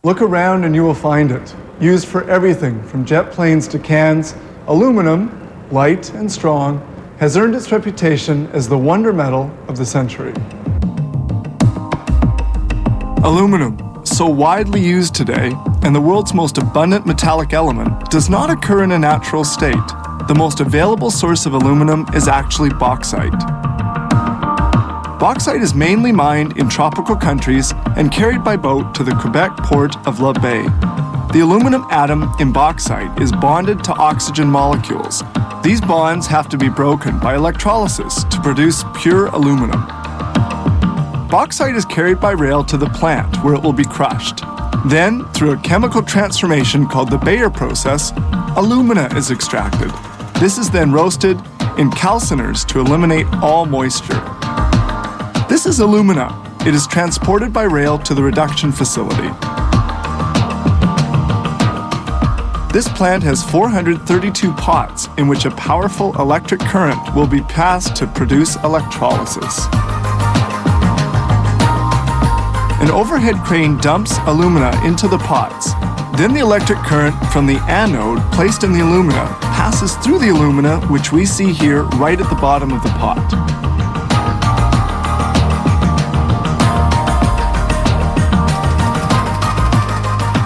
Look around and you will find it. Used for everything from jet planes to cans, aluminum, light and strong, has earned its reputation as the wonder metal of the century. Aluminum, so widely used today, and the world's most abundant metallic element, does not occur in a natural state. The most available source of aluminum is actually bauxite. Bauxite is mainly mined in tropical countries and carried by boat to the Quebec port of La Baie. The aluminum atom in bauxite is bonded to oxygen molecules. These bonds have to be broken by electrolysis to produce pure aluminum. Bauxite is carried by rail to the plant where it will be crushed. Then, through a chemical transformation called the Bayer process, alumina is extracted. This is then roasted in calciners to eliminate all moisture. This is alumina. It is transported by rail to the reduction facility. This plant has 432 pots in which a powerful electric current will be passed to produce electrolysis. An overhead crane dumps alumina into the pots. Then the electric current from the anode placed in the alumina passes through the alumina, which we see here right at the bottom of the pot.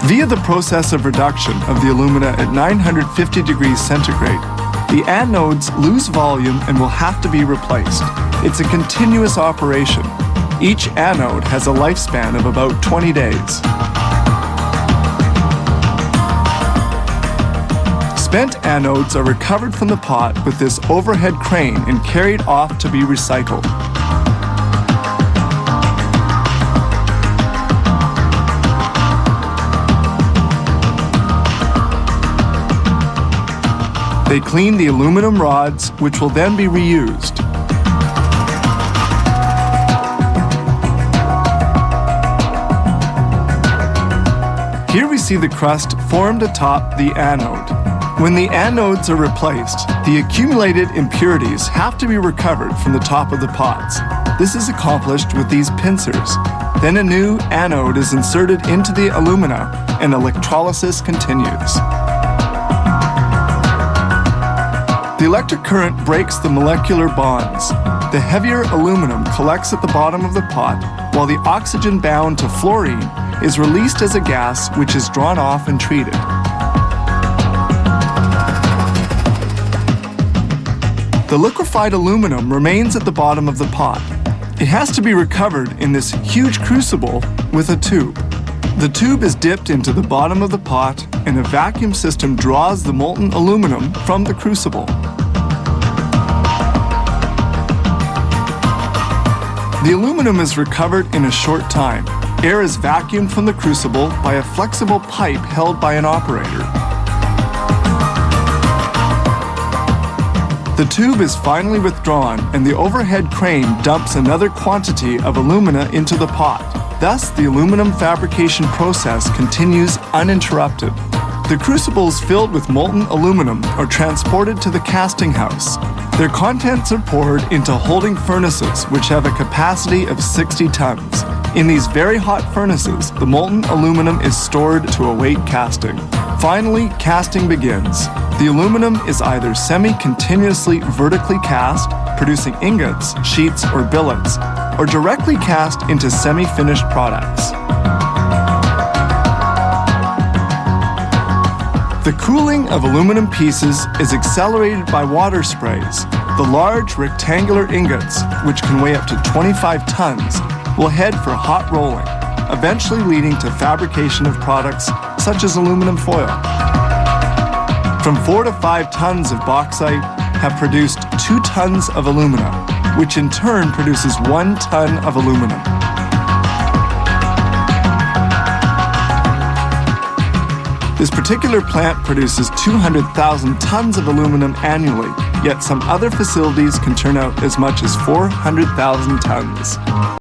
Via the process of reduction of the alumina at 950 degrees centigrade, the anodes lose volume and will have to be replaced. It's a continuous operation. Each anode has a lifespan of about 20 days. Spent anodes are recovered from the pot with this overhead crane and carried off to be recycled. They clean the aluminum rods, which will then be reused. Here we see the crust formed atop the anode. When the anodes are replaced, the accumulated impurities have to be recovered from the top of the pots. This is accomplished with these pincers. Then a new anode is inserted into the alumina and electrolysis continues. The electric current breaks the molecular bonds. The heavier aluminum collects at the bottom of the pot, while the oxygen bound to fluorine is released as a gas which is drawn off and treated. The liquefied aluminum remains at the bottom of the pot. It has to be recovered in this huge crucible with a tube. The tube is dipped into the bottom of the pot and a vacuum system draws the molten aluminum from the crucible. The aluminum is recovered in a short time. Air is vacuumed from the crucible by a flexible pipe held by an operator. The tube is finally withdrawn and the overhead crane dumps another quantity of alumina into the pot. Thus, the aluminum fabrication process continues uninterrupted. The crucibles filled with molten aluminum are transported to the casting house. Their contents are poured into holding furnaces which have a capacity of 60 tons. In these very hot furnaces, the molten aluminum is stored to await casting. Finally, casting begins. The aluminum is either semi-continuously vertically cast, producing ingots, sheets, or billets, or directly cast into semi-finished products. The cooling of aluminum pieces is accelerated by water sprays. The large rectangular ingots, which can weigh up to 25 tons, will head for hot rolling, eventually leading to fabrication of products such as aluminum foil. From 4 to 5 tons of bauxite have produced 2 tons of alumina, which in turn produces 1 ton of aluminum. This particular plant produces 200,000 tons of aluminum annually, yet some other facilities can turn out as much as 400,000 tons.